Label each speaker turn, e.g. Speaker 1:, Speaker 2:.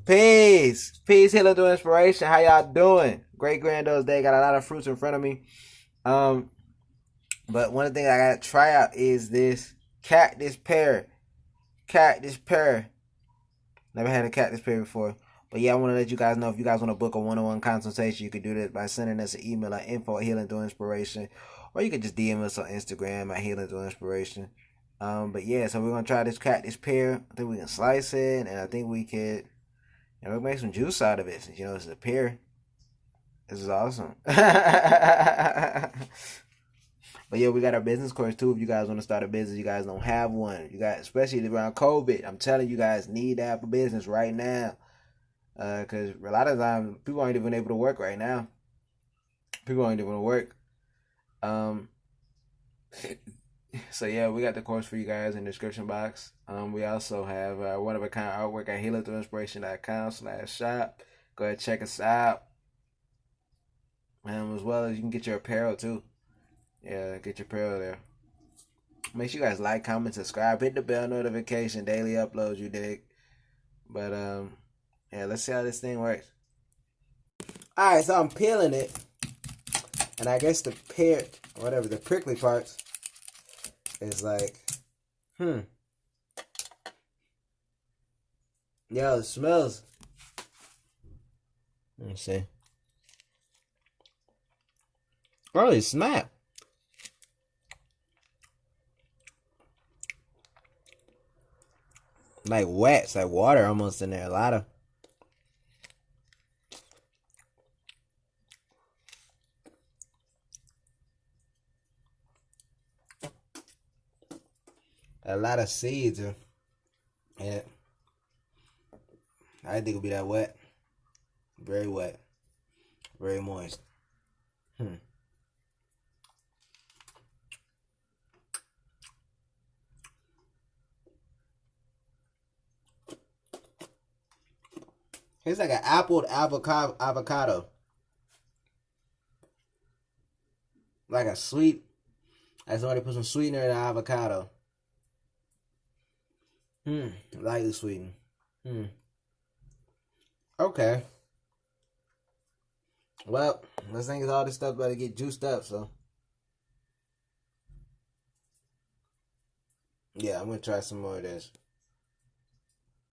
Speaker 1: Peace. Peace, healing through inspiration. How y'all doing? Great Granddad's Day. Got a lot of fruits in front of me. Um, but one thing I gotta try out is this cactus pear. Cactus pear. Never had a cactus pear before. But yeah, I want to let you guys know if you guys want to book a one-on-one consultation, you could do that by sending us an email at info at healing through inspiration. Or you could just DM us on Instagram at healing through inspiration. But yeah, so we're gonna try this cactus pear. I think we can slice it, and I think we could we'll make some juice out of it. Since it's a pear. This is awesome. But yeah, we got our business course too. If you guys want to start a business, you guys don't have one. You guys, especially around COVID, I'm telling you guys, need to have a business right now. Because a lot of times people aren't even able to work right now. People aren't even to work. Um, so yeah, we got the course for you guys in the description box. We also have one of a kind artwork at healingthroughinspiration.com/shop. Go ahead, check us out. As well as you can get your apparel too. Yeah, get your apparel there. Make sure you guys like, comment, subscribe, hit the bell notification, daily uploads, you dig. But yeah, let's see how this thing works. Alright, so I'm peeling it. And I guess the pear, whatever, the prickly parts is like, Yo, it smells. Let me see. Holy snap. Like wet, it's like water almost in there. A lot of seeds in it. I didn't think it'd be that wet. Very wet. Very moist. It's like an appled avocado. Like a sweet. I somebody put some sweetener in the avocado. Lightly sweetened. Okay. Well, let's think all this stuff about to get juiced up, so. Yeah, I'm gonna try some more of this.